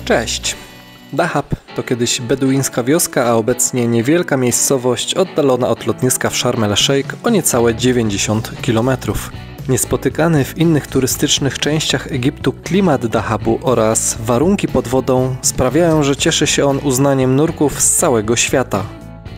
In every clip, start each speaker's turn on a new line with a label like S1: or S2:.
S1: Cześć! Dahab to kiedyś beduińska wioska, a obecnie niewielka miejscowość oddalona od lotniska w Sharm el-Sheikh o niecałe 90 km. Niespotykany w innych turystycznych częściach Egiptu klimat Dahabu oraz warunki pod wodą sprawiają, że cieszy się on uznaniem nurków z całego świata.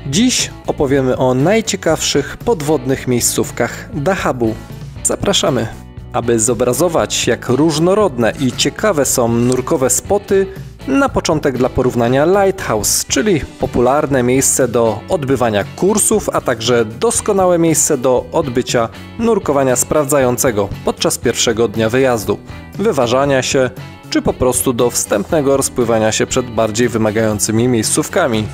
S1: Dziś opowiemy o najciekawszych podwodnych miejscówkach Dahabu. Zapraszamy! Aby zobrazować, jak różnorodne i ciekawe są nurkowe spoty, na początek dla porównania Lighthouse, czyli popularne miejsce do odbywania kursów, a także doskonałe miejsce do odbycia nurkowania sprawdzającego podczas pierwszego dnia wyjazdu, wyważania się, czy po prostu do wstępnego rozpływania się przed bardziej wymagającymi miejscówkami.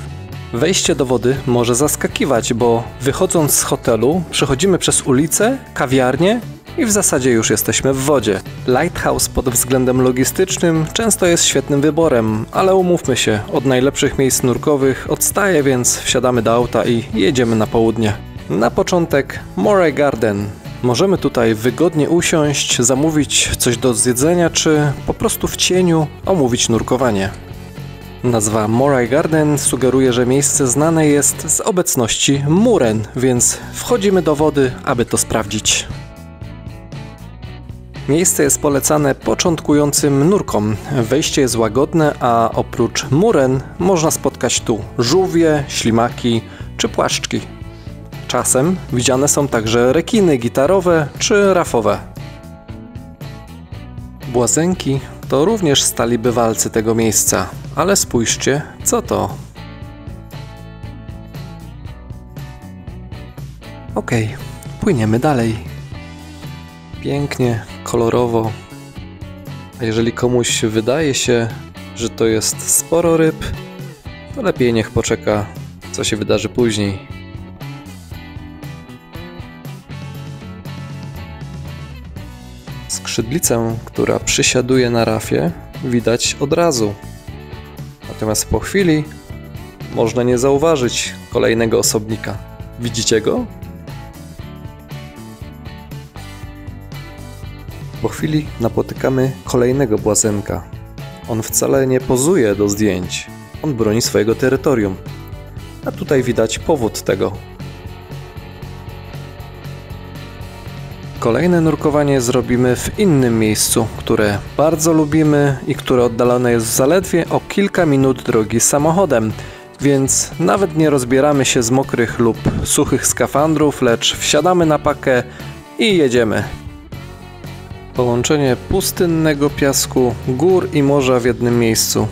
S1: Wejście do wody może zaskakiwać, bo wychodząc z hotelu przechodzimy przez ulicę, kawiarnię i w zasadzie już jesteśmy w wodzie. Lighthouse pod względem logistycznym często jest świetnym wyborem, ale umówmy się, od najlepszych miejsc nurkowych odstaje, więc wsiadamy do auta i jedziemy na południe. Na początek Moray Garden. Możemy tutaj wygodnie usiąść, zamówić coś do zjedzenia, czy po prostu w cieniu omówić nurkowanie. Nazwa Moray Garden sugeruje, że miejsce znane jest z obecności muren, więc wchodzimy do wody, aby to sprawdzić. Miejsce jest polecane początkującym nurkom. Wejście jest łagodne, a oprócz muren można spotkać tu żółwie, ślimaki czy płaszczki. Czasem widziane są także rekiny gitarowe czy rafowe. Błazenki to również stali bywalcy tego miejsca, ale spójrzcie, co to? Okej, płyniemy dalej. Pięknie, kolorowo. A jeżeli komuś wydaje się, że to jest sporo ryb, to lepiej niech poczeka, co się wydarzy później. Skrzydlicę, która przysiaduje na rafie, widać od razu. Natomiast po chwili można nie zauważyć kolejnego osobnika. Widzicie go? Po chwili napotykamy kolejnego błazenka. On wcale nie pozuje do zdjęć. On broni swojego terytorium. A tutaj widać powód tego. Kolejne nurkowanie zrobimy w innym miejscu, które bardzo lubimy i które oddalone jest zaledwie o kilka minut drogi samochodem, więc nawet nie rozbieramy się z mokrych lub suchych skafandrów, lecz wsiadamy na pakę i jedziemy. Połączenie pustynnego piasku, gór i morza w jednym miejscu.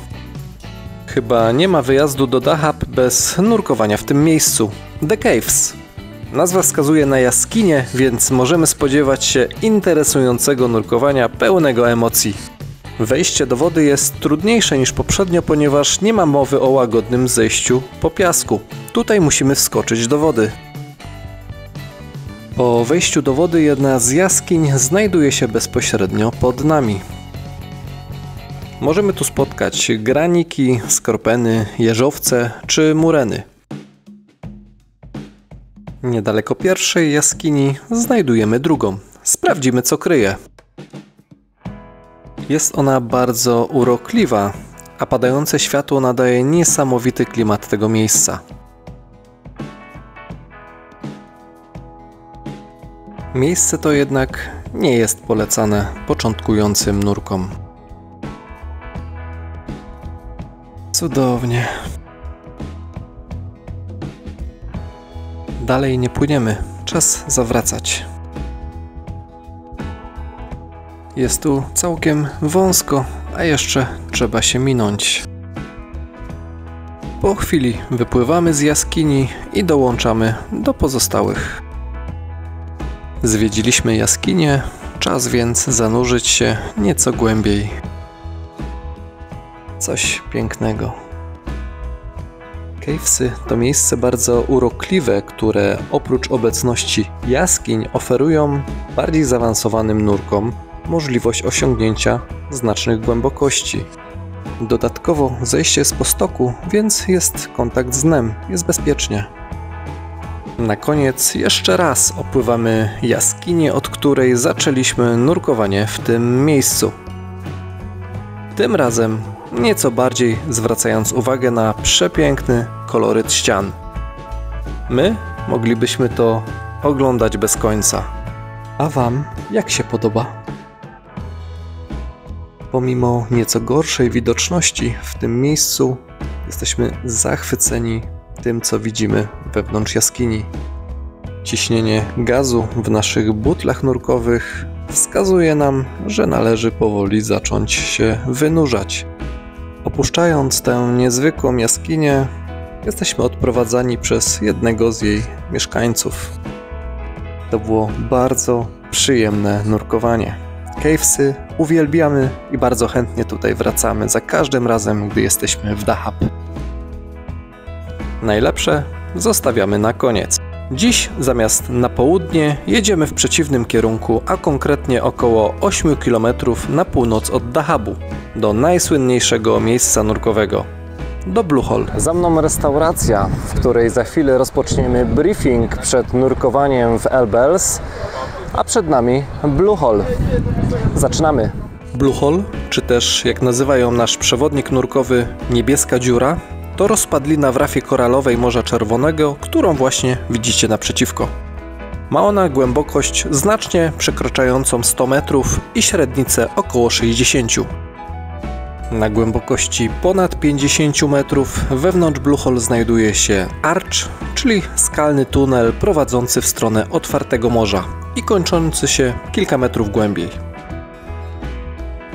S1: Chyba nie ma wyjazdu do Dahab bez nurkowania w tym miejscu. The Caves. Nazwa wskazuje na jaskinię, więc możemy spodziewać się interesującego nurkowania pełnego emocji. Wejście do wody jest trudniejsze niż poprzednio, ponieważ nie ma mowy o łagodnym zejściu po piasku. Tutaj musimy wskoczyć do wody. Po wejściu do wody jedna z jaskiń znajduje się bezpośrednio pod nami. Możemy tu spotkać graniki, skorpeny, jeżowce czy mureny. Niedaleko pierwszej jaskini znajdujemy drugą. Sprawdzimy, co kryje. Jest ona bardzo urokliwa, a padające światło nadaje niesamowity klimat tego miejsca. Miejsce to jednak nie jest polecane początkującym nurkom. Cudownie. Dalej nie płyniemy. Czas zawracać. Jest tu całkiem wąsko, a jeszcze trzeba się minąć. Po chwili wypływamy z jaskini i dołączamy do pozostałych. Zwiedziliśmy jaskinię, czas więc zanurzyć się nieco głębiej. Coś pięknego. Cavesy to miejsce bardzo urokliwe, które oprócz obecności jaskiń oferują bardziej zaawansowanym nurkom możliwość osiągnięcia znacznych głębokości. Dodatkowo zejście jest po stoku, więc jest kontakt z dnem, jest bezpiecznie. Na koniec jeszcze raz opływamy jaskinię, od której zaczęliśmy nurkowanie w tym miejscu. Tym razem nieco bardziej zwracając uwagę na przepiękny koloryt ścian. My moglibyśmy to oglądać bez końca. A Wam jak się podoba? Pomimo nieco gorszej widoczności w tym miejscu jesteśmy zachwyceni tym, co widzimy wewnątrz jaskini. Ciśnienie gazu w naszych butlach nurkowych wskazuje nam, że należy powoli zacząć się wynurzać. Opuszczając tę niezwykłą jaskinię, jesteśmy odprowadzani przez jednego z jej mieszkańców. To było bardzo przyjemne nurkowanie. Cavesy uwielbiamy i bardzo chętnie tutaj wracamy za każdym razem, gdy jesteśmy w Dahab. Najlepsze zostawiamy na koniec. Dziś zamiast na południe jedziemy w przeciwnym kierunku, a konkretnie około 8 km na północ od Dahabu, do najsłynniejszego miejsca nurkowego, do Blue Hole. Za mną restauracja, w której za chwilę rozpoczniemy briefing przed nurkowaniem w Elbels, a przed nami Blue Hole. Zaczynamy! Blue Hole, czy też jak nazywają nasz przewodnik nurkowy, niebieska dziura, to rozpadlina w rafie koralowej Morza Czerwonego, którą właśnie widzicie naprzeciwko. Ma ona głębokość znacznie przekraczającą 100 metrów i średnicę około 60. Na głębokości ponad 50 metrów wewnątrz Blue Hole znajduje się Arch, czyli skalny tunel prowadzący w stronę otwartego morza i kończący się kilka metrów głębiej.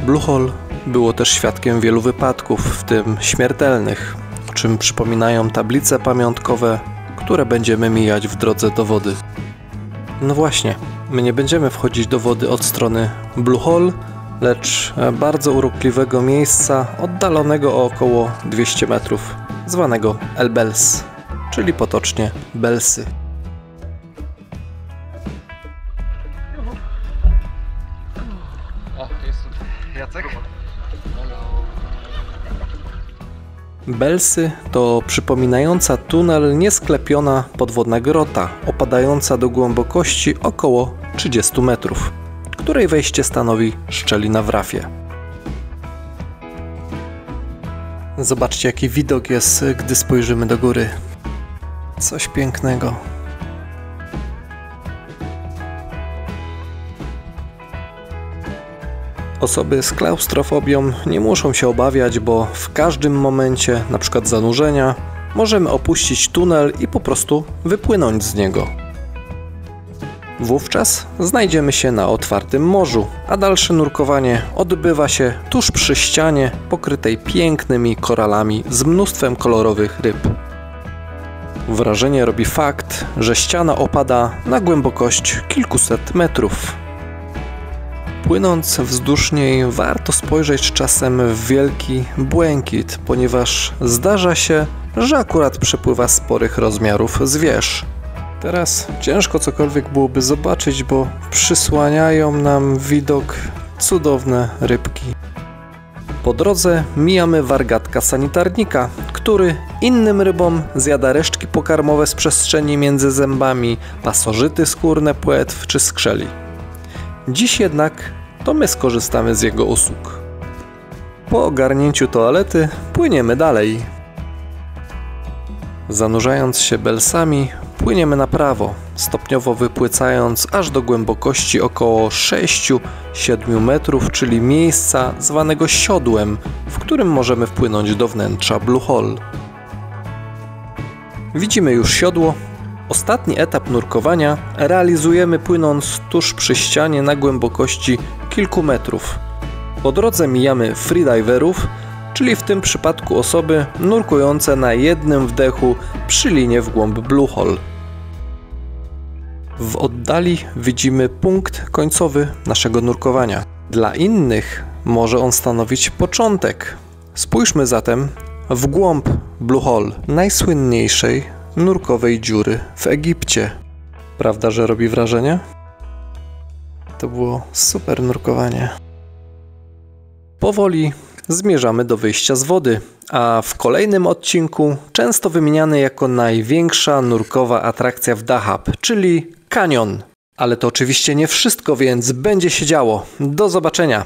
S1: Blue Hole było też świadkiem wielu wypadków, w tym śmiertelnych, o czym przypominają tablice pamiątkowe, które będziemy mijać w drodze do wody. No właśnie, my nie będziemy wchodzić do wody od strony Blue Hole, lecz bardzo urokliwego miejsca oddalonego o około 200 metrów, zwanego Elbels, czyli potocznie Belsy.
S2: O, jest tu Jacek?
S1: Belsy to przypominająca tunel niesklepiona podwodna grota, opadająca do głębokości około 30 metrów, której wejście stanowi szczelina w rafie. Zobaczcie, jaki widok jest, gdy spojrzymy do góry. Coś pięknego. Osoby z klaustrofobią nie muszą się obawiać, bo w każdym momencie, np. zanurzenia, możemy opuścić tunel i po prostu wypłynąć z niego. Wówczas znajdziemy się na otwartym morzu, a dalsze nurkowanie odbywa się tuż przy ścianie pokrytej pięknymi koralami z mnóstwem kolorowych ryb. Wrażenie robi fakt, że ściana opada na głębokość kilkuset metrów. Płynąc wzdłuż niej warto spojrzeć czasem w wielki błękit, ponieważ zdarza się, że akurat przepływa sporych rozmiarów zwierz. Teraz ciężko cokolwiek byłoby zobaczyć, bo przysłaniają nam widok cudowne rybki. Po drodze mijamy wargatka sanitarnika, który innym rybom zjada resztki pokarmowe z przestrzeni między zębami, pasożyty skórne płetw czy skrzeli. Dziś jednak to my skorzystamy z jego usług. Po ogarnięciu toalety płyniemy dalej. Zanurzając się belsami, płyniemy na prawo, stopniowo wypłycając aż do głębokości około 6-7 metrów, czyli miejsca zwanego siodłem, w którym możemy wpłynąć do wnętrza Blue Hole. Widzimy już siodło. Ostatni etap nurkowania realizujemy płynąc tuż przy ścianie na głębokości kilku metrów. Po drodze mijamy freediverów, czyli w tym przypadku osoby nurkujące na jednym wdechu przy linie w głąb Blue Hole. W oddali widzimy punkt końcowy naszego nurkowania. Dla innych może on stanowić początek. Spójrzmy zatem w głąb Blue Hole, najsłynniejszej nurkowej dziury w Egipcie. Prawda, że robi wrażenie? To było super nurkowanie. Powoli zmierzamy do wyjścia z wody, a w kolejnym odcinku często wymieniany jako największa nurkowa atrakcja w Dahab, czyli kanion. Ale to oczywiście nie wszystko, więc będzie się działo. Do zobaczenia!